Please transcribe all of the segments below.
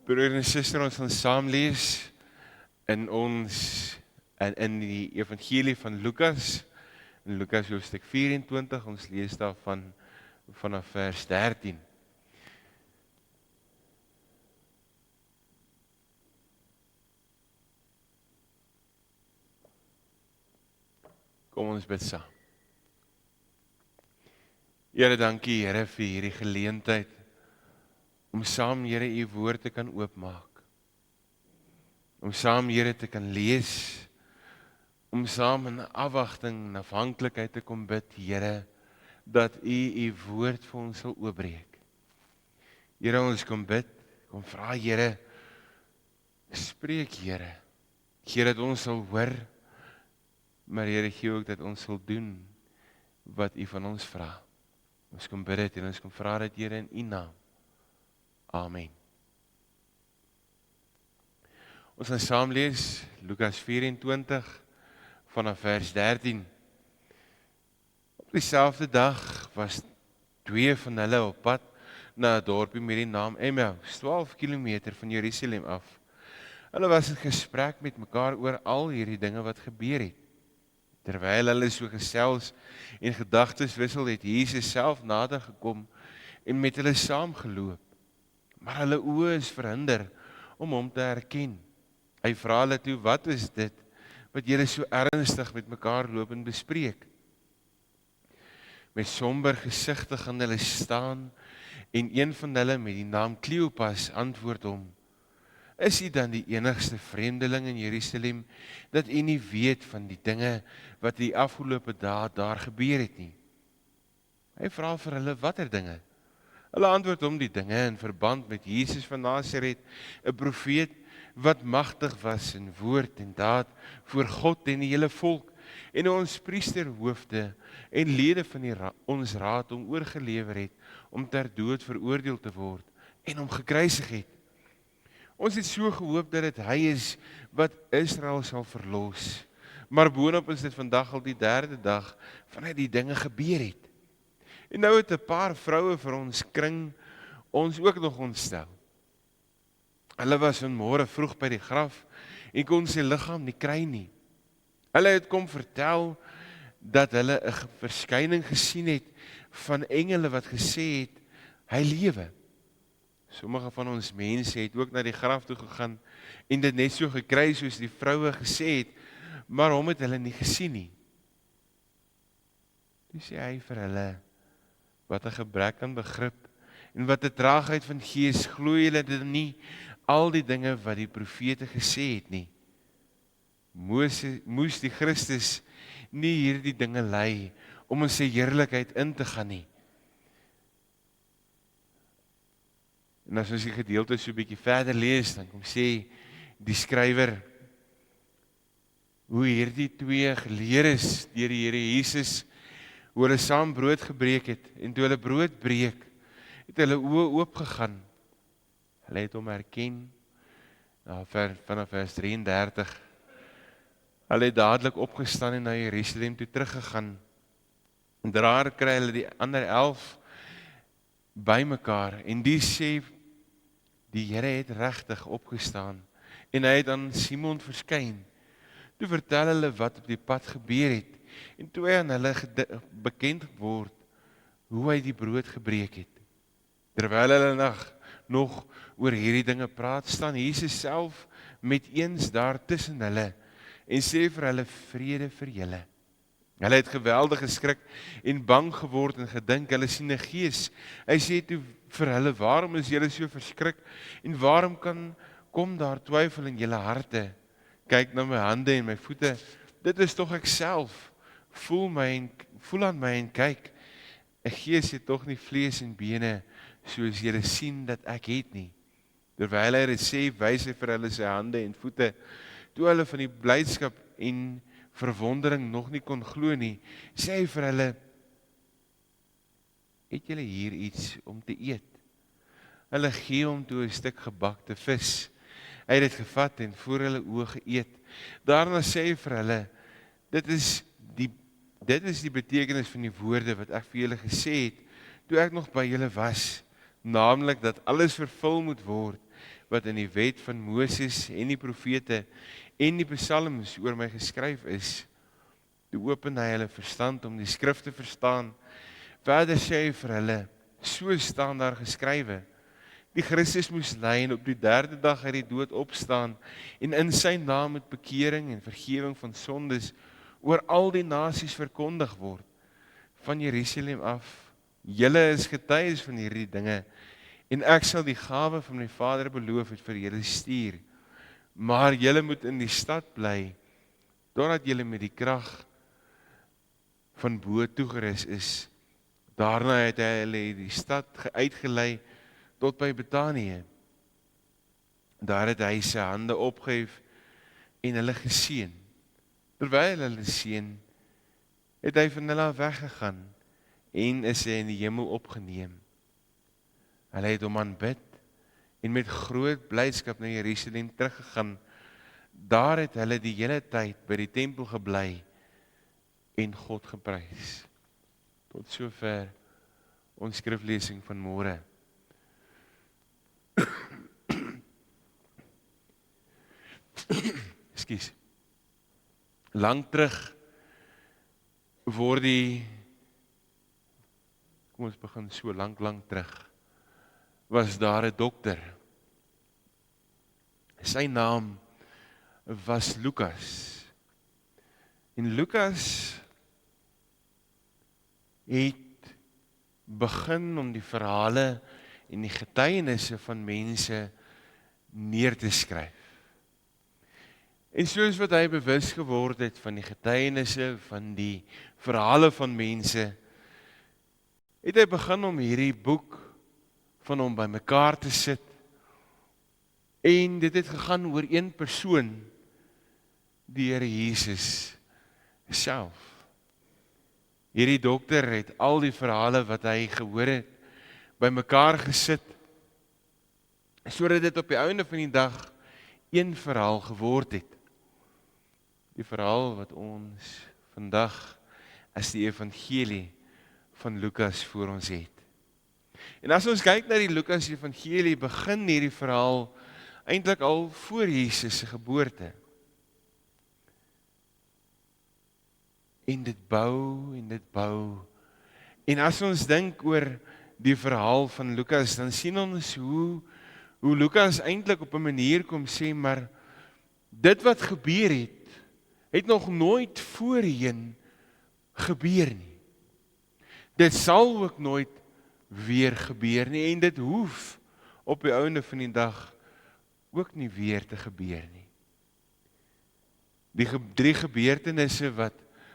Broer en suster, ons gaan saam lees in die evangelie van Lukas, in Lukas hoofstuk 24, ons lees daarvan vanaf vers 13. Kom ons bid saam. Here, dankie Here vir hierdie geleentheid om saam Here u woord te kan oopmaak. Om saam Here te kan lees, om saam in afwagting en afhanklikheid te kom bid, Here, dat u woord vir ons sal oopbreek. Here, ons kom bid, kom vra Here, spreek Here, Here dat ons sal hoor, maar Here gee ook dat ons sal doen wat u van ons vra. Ons kom bid dit en ons kom vra dit Here in u naam. Amen. Ons gaan saam lees Lukas 24 vanaf vers 13. Op dieselfde dag was 2 van hulle op pad na 'n dorpie met die naam Emmaus, 12 kilometer van Jerusalem af. Hulle was in gesprek met mekaar oor al hierdie dinge wat gebeur het. Terwyl hulle so gesels en gedagtes wissel, het Jesus self nader gekom en met hulle saamgeloop. Maar hulle oë is verhinder om hom te herken. Hy vra hulle toe, wat is dit wat julle so ernstig met mekaar loop en bespreek? Met somber gesigte gaan hulle staan en een van hulle met die naam Kleopas antwoord hom, is u dan die enigste vreemdeling in Jerusalem dat u nie weet van die dinge wat die afgelope dae daar gebeur het nie? Hy vra vir hulle, watter dinge? Hulle antwoord hom, die dinge in verband met Jesus van Nasaret, 'n profeet wat magtig was in woord en daad voor God en die hele volk, en ons priesterhoofde en lede van ons raad hom oorgelewer het om ter dood veroordeel te word en hom gekruisig het. Ons het so gehoop dat dit hy is wat Israel sal verlos. Maar boonop is dit vandag al die 3de dag vanuit die dinge gebeur het. En nou het 'n paar vroue vir ons kring ons ook nog ontstel. Hulle was vanmôre vroeg by die graf en kon sy liggaam nie kry nie. Hulle het kom vertel dat hulle 'n verskyning gesien het van engele wat gesê het, hy lewe. Sommige van ons mense het ook na die graf toe gegaan en dit net so gekry soos die vroue gesê het, maar hom het hulle nie gesien nie. Toe sê hy vir hulle, wat 'n gebrek aan begrip en wat 'n traagheid van gees, glo julle dit nie al die dinge wat die profete gesê het nie? Moes die Christus nie hierdie dinge ly om in sy heerlikheid in te gaan nie? En as ons die gedeelte so 'n bietjie verder lees, dan kom sê die skrywer hoe hierdie 2 geleerdes deur die Here Jesus, hoe hulle saam brood gebreek het, en toe hulle brood breek, het hulle oë oopgegaan. Hulle het hom herken, vanaf vers 33. Hulle het dadelik opgestaan en na Jerusalem toe teruggegaan. En daar kry hulle die ander 11 bymekaar, en die sê, die Here het regtig opgestaan, en hy het aan Simon verskyn. Toe vertel hulle wat op die pad gebeur het, en toe hy aan hulle bekend word, hoe hy die brood gebreek het. Terwyl hulle nog oor hierdie dinge praat, staan Jesus self met eens daar tussen hulle, en sê vir hulle, vrede vir julle. Hulle het geweldig geskrik en bang geword en gedink, hulle sien 'n gees. Hy sê toe vir hulle, waarom is julle so verskrik, en waarom kom daar twyfel in julle harte? Kyk na my hande en my voete, dit is tog ek self. Voel aan my en kyk. 'n Gees het tog nie vlees en bene, soos julle sien dat ek het nie. Terwyl hy dit sê, wys hy vir hulle sy hande en voete. Toe hulle van die blydskap en verwondering nog nie kon glo nie, sê hy vir hulle, het julle hier iets om te eet? Hulle gee hom toe 'n stuk gebakte vis. Hy het dit gevat en voor hulle oë geëet. Daarna sê hy vir hulle, dit is die betekenis van die woorde wat ek vir julle gesê het, toe ek nog by julle was, naamlik dat alles vervul moet word wat in die wet van Moses en die profete en die psalms oor my geskryf is. Toe open hy hulle verstand om die skrif te verstaan. Verder sê hy vir hulle, so staan daar geskrywe, die Christus moes ly en op die 3de dag uit die dood opstaan en in sy naam met bekering en vergewing van sondes oor al die nasies verkondig word. Van Jerusalem af, julle is getuies van hierdie dinge en ek sal die gawe van my Vader beloof het vir julle stuur. Maar julle moet in die stad bly totdat julle met die krag van bo toegerus is. Daarna het hy hulle die stad uitgelei tot by Betanië. Daar het hy sy hande opgehef en hulle geseën. Terwyl hulle seën, het hy van hulle af weggegaan en is hy in die hemel opgeneem. Hulle het hom aanbid en met groot blydskap na Jerusalem teruggegaan. Daar het hulle die hele tyd by die tempel gebly en God geprys. Tot sover ons skriflesing van môre. Ekskuus. Lang terug word kom ons begin so lank terug, was daar 'n dokter. Sy naam was Lukas. En Lukas het begin om die verhale en die getuienisse van mense neer te skryf. En soos wat hy bewus geword het van die getuienisse, van die verhale van mense, het hy begin om hierdie boek van hom bymekaar te sit. En dit het gegaan oor een persoon, die Here Jesus self. Hierdie dokter het al die verhale wat hy gehoor het, bymekaar gesit, sodat dit op die einde van die dag een verhaal geword het. Die verhaal wat ons vandag as die evangelie van Lukas voor ons het. En as ons kyk na die Lukas evangelie, begin hierdie verhaal eintlik al voor Jesus se geboorte. En dit bou en dit bou. En as ons dink oor die verhaal van Lukas, dan sien ons hoe Lukas eintlik op 'n manier kom sê, maar dit wat gebeur het nog nooit voorheen gebeur nie. Dit sal ook nooit weer gebeur nie, en dit hoef op die einde van die dag ook nie weer te gebeur nie. Die 3 gebeurtenisse wat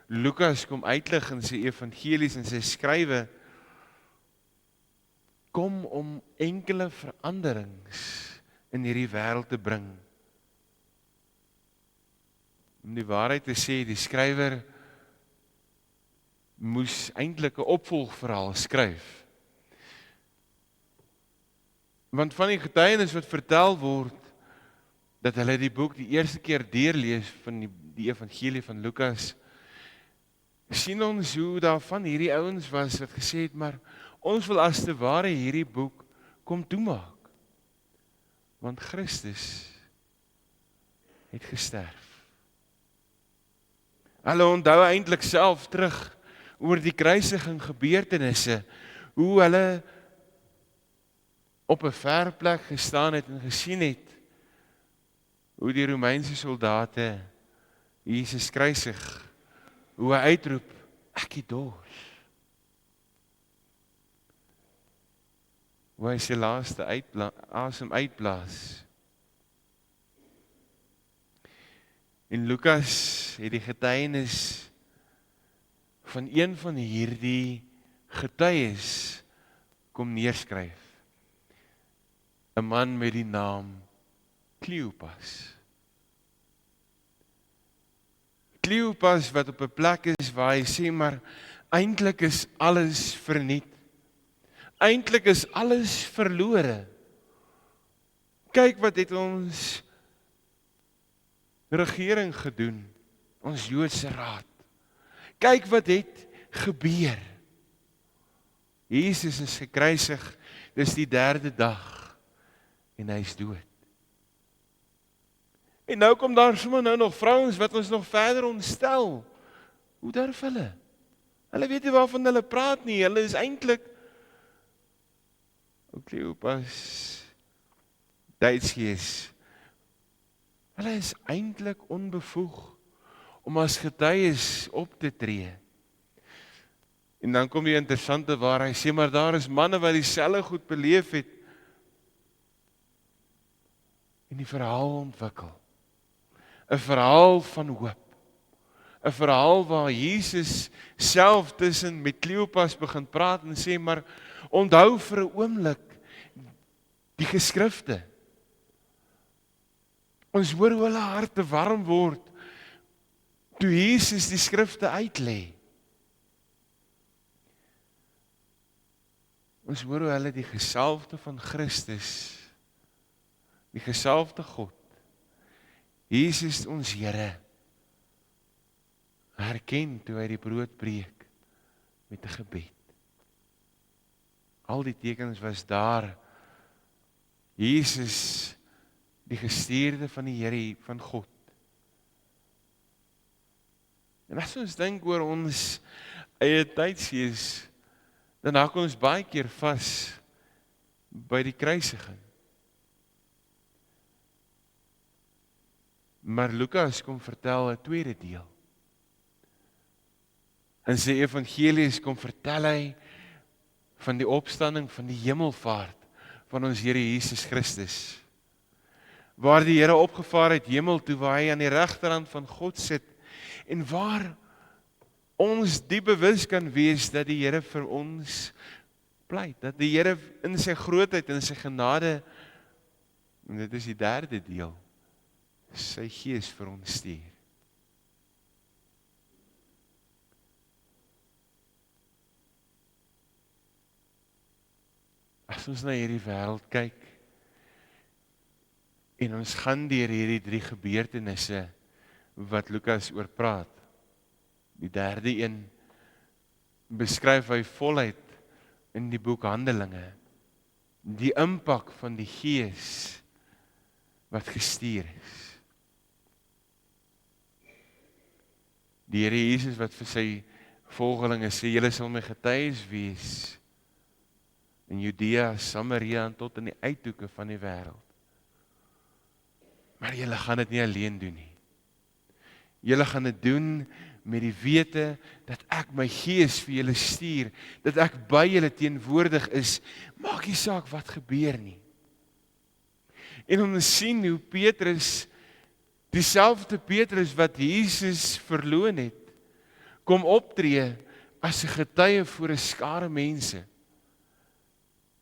Lukas kom uitlig in sy evangelies en sy skrywe, kom om enkele veranderings in hierdie wêreld te bring. Om die waarheid te sê, die skrywer moes eintlik 'n opvolgverhaal skryf. Want van die getuienis wat vertel word, dat hulle die boek die eerste keer deurlees van die evangelie van Lukas, sien ons hoe daar van hierdie ouens was wat gesê het, maar ons wil as te ware hierdie boek kom toemaak. Want Christus het gesterf. Hulle onthou eintlik self terug oor die kruisiging gebeurtenisse, hoe hulle op 'n ver plek gestaan het en gesien het hoe die Romeinse soldate Jesus kruisig, hoe hy uitroep, ek het dors. Hoe hy sy laaste asem uitblaas. En Lukas het die getuienis van een van hierdie getuies kom neerskryf. 'n Man met die naam Kleopas. Kleopas wat op 'n plek is waar hy sê, maar eintlik is alles verniet. Eintlik is alles verlore. Kyk wat het ons regering gedoen, ons Joodse raad. Kyk wat het gebeur. Jesus is gekruisig, dis die 3de dag en hy is dood. En nou kom daar sommer nou nog vrouens wat ons nog verder ontstel. Hoe durf hulle? Hulle weet nie waarvan hulle praat nie. Hulle is eintlik ou Kleopas Duitsgees. Hulle is eintlik onbevoeg om as getuies op te tree. En dan kom die interessante waar hy sê, maar daar is manne wat dieselfde goed beleef het en die verhaal ontwikkel. 'n Verhaal van hoop. 'n Verhaal waar Jesus self tussen met Kleopas begin praat en sê, maar onthou vir 'n oomblik die geskrifte. Ons hoor hoe hulle harte warm word toe Jesus die skrifte uitlê. Ons hoor hoe hulle die gesalfde van Christus, die gesalfde God, Jesus ons Here, herken toe hy die brood breek met 'n gebed. Al die tekens was daar. Jesus, die gestuurde van die Here, van God. En as ons dink oor ons eie tydsgees, dan hak ons baie keer vas by die kruisiging. Maar Lukas kom vertel 'n tweede deel. In sy evangelies kom vertel hy van die opstanding, van die hemelvaart van ons Here Jesus Christus. Waar die Here opgevaar het hemel toe, waar hy aan die regterhand van God sit en waar ons die bewus kan wees dat die Here vir ons pleit, dat die Here in sy grootheid en sy genade, en dit is die derde deel, sy Gees vir ons stuur. As ons na hierdie wêreld kyk en ons gaan deur hierdie 3 gebeurtenisse wat Lukas oor praat, die derde een beskryf hy voluit in die boek Handelinge, die impak van die Gees wat gestuur is. Die Here Jesus wat vir sy volgelinge sê, julle sal my getuies wees in Judea, Samaria en tot in die uithoeke van die wêreld. Maar julle gaan dit nie alleen doen nie. Julle gaan dit doen met die wete dat ek my Gees vir julle stuur, dat ek by julle teenwoordig is, maak nie saak wat gebeur nie. En ons sien hoe Petrus, dieselfde Petrus wat Jesus verloon het, kom optree as 'n getuie voor 'n skare mense.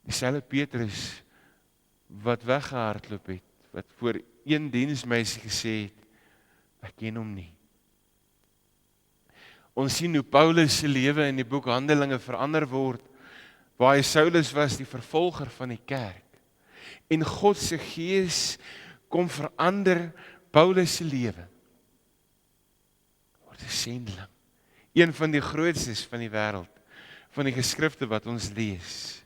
Dieselfde Petrus wat weggehardloop het, wat voor een diensmeisie gesê het, ek ken hom nie. Ons sien hoe Paulus se lewe in die boek Handelinge verander word, waar hy Saulus was, die vervolger van die kerk. En God se Gees kom verander Paulus se lewe. Word 'n sendeling, een van die grootstes van die wêreld, van die geskrifte wat ons lees.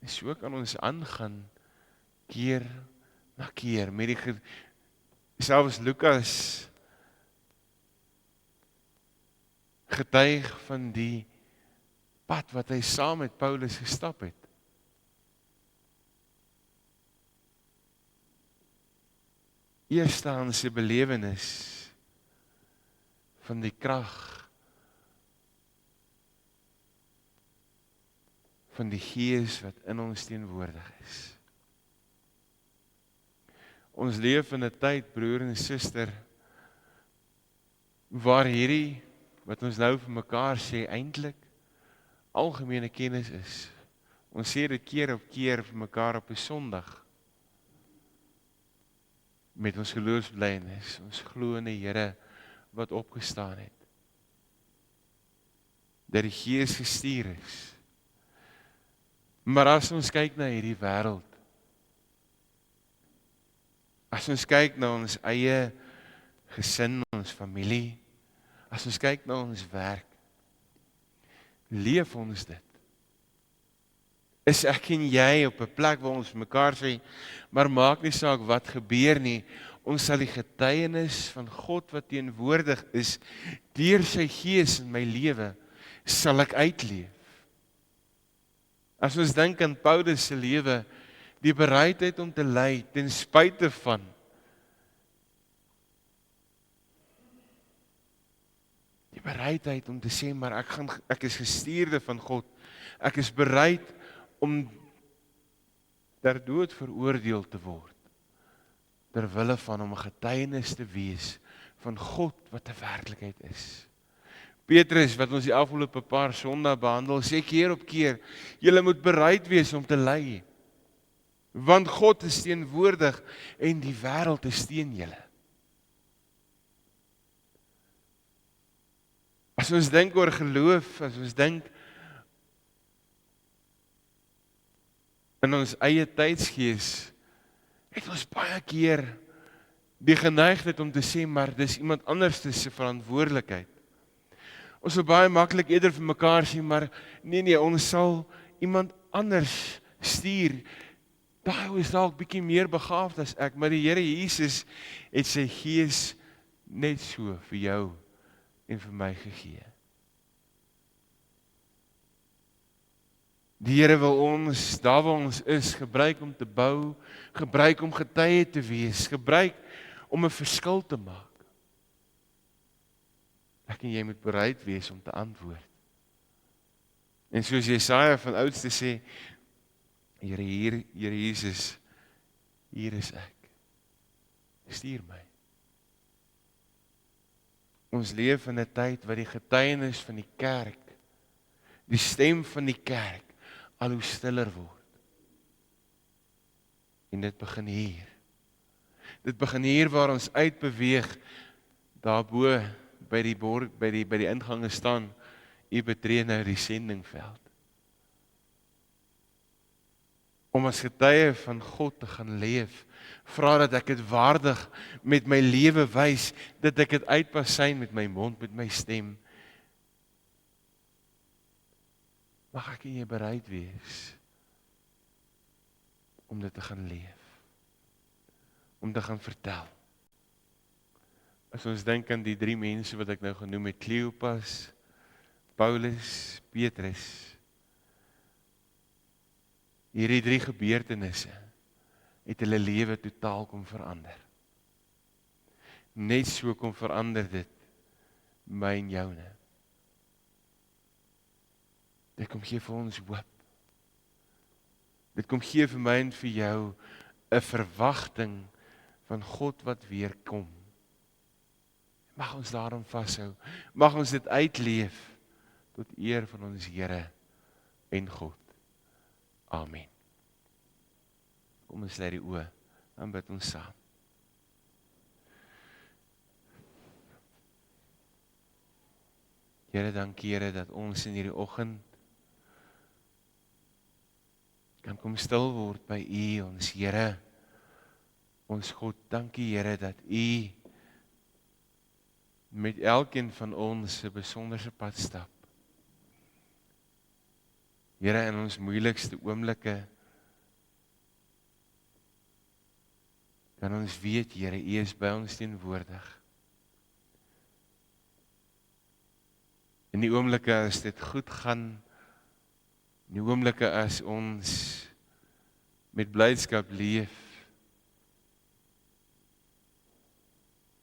En so kan ons aangaan keer na keer met die selfs Lukas getuig van die pad wat hy saam met Paulus gestap het. Eerstehandse belewenis van die krag van die Gees wat in ons teenwoordig is. Ons leef in 'n tyd, broer en suster, waar hierdie wat ons nou vir mekaar sê eintlik algemene kennis is. Ons sê dit keer op keer vir mekaar op 'n Sondag met ons geloofsbelijdenis. Ons glo in die Here wat opgestaan het, dat die Gees gestuur is. Maar as ons kyk na hierdie wêreld, as ons kyk na ons eie gesin, ons familie, as ons kyk na ons werk, leef ons dit? Is ek en jy op 'n plek waar ons mekaar sê, maar maak nie saak wat gebeur nie, ons sal die getuienis van God wat teenwoordig is, deur sy Gees in my lewe, sal ek uitleef. As ons dink aan Paulus se lewe, die bereidheid om te ly, ten spyte van die bereidheid om te sê, maar ek is gestuurde van God, ek is bereid om ter dood veroordeel te word, ter wille van om 'n getuienis te wees van God wat 'n werklikheid is. Petrus, wat ons die afgelope paar Sondae behandel, sê keer op keer, julle moet bereid wees om te ly, want God is teenwoordig en die wêreld is teen julle. As ons dink oor geloof, as ons dink in ons eie tydsgees, het ons baie keer die geneigtheid om te sê, maar dis iemand anders se verantwoordelikheid. Ons wil baie maklik eerder vir mekaar sê, maar nee, ons sal iemand anders stuur. Daai ou is dalk bietjie meer begaafd as ek, maar die Here Jesus het sy Gees net so vir jou en vir my gegee. Die Here wil ons, daar waar ons is, gebruik om te bou, gebruik om getuie te wees, gebruik om 'n verskil te maak. Ek en jy moet bereid wees om te antwoord. En soos Jesaja van oudste sê, Here Jesus, hier is ek. Stuur my. Ons leef in 'n tyd wat die getuienis van die kerk, die stem van die kerk, al hoe stiller word. En dit begin hier. Dit begin hier waar ons uitbeweeg, daarbo by die ingange staan, u betree nou die sendingveld. Om as getuie van God te gaan leef, vra dat ek dit waardig met my lewe wys, dat ek dit uitpasyn met my mond, met my stem. Mag ek en jy bereid wees om dit te gaan leef, om te gaan vertel. As ons dink aan die 3 mense wat ek nou genoem het, Kleopas, Paulus, Petrus, hierdie 3 gebeurtenisse het hulle lewe totaal kom verander. Net so kom verander dit my en joune. Dit kom gee vir ons hoop. Dit kom gee vir my en vir jou 'n verwagting van God wat weer kom. Mag ons daarom vashou. Mag ons dit uitleef tot eer van ons Here en God. Amen. Kom ons sluit die oë, dan bid ons saam. Here, dankie Here dat ons in hierdie oggend kan kom stil word by U, ons Here, ons God. Dankie Here dat U met elkeen van ons 'n besonderse pad stap. Here, in ons moeilikste oomblikke kan ons weet, Here, U is by ons teenwoordig. In die oomblikke as dit goed gaan, in die oomblikke as ons met blydskap leef,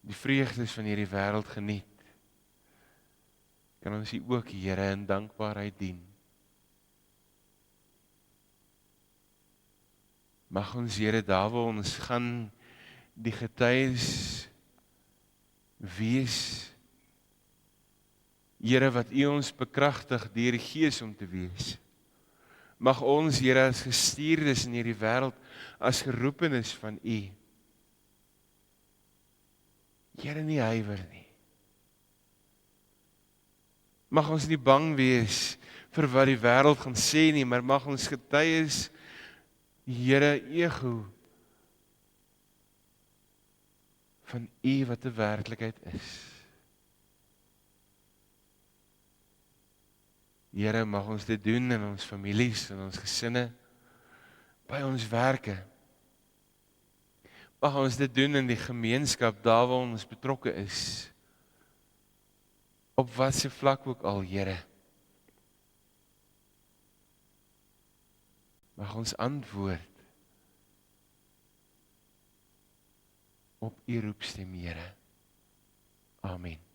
die vreugdes van hierdie wêreld geniet, kan ons U ook, Here, in dankbaarheid dien. Mag ons, Here, daar waar ons gaan, die getuies wees, Here, wat U ons bekragtig deur die Gees om te wees. Mag ons, Here, as gestuurdes in hierdie wêreld, as geroepenes van U, Here, nie huiwer nie. Mag ons nie bang wees vir wat die wêreld gaan sê nie, maar mag ons getuies, Here, ego van U wat 'n werklikheid is. Here, mag ons dit doen in ons families, in ons gesinne, by ons werke. Mag ons dit doen in die gemeenskap, daar waar ons betrokke is. Op wat se vlak ook al, Here. Mag ons antwoord op U roepstem, Here. Amen.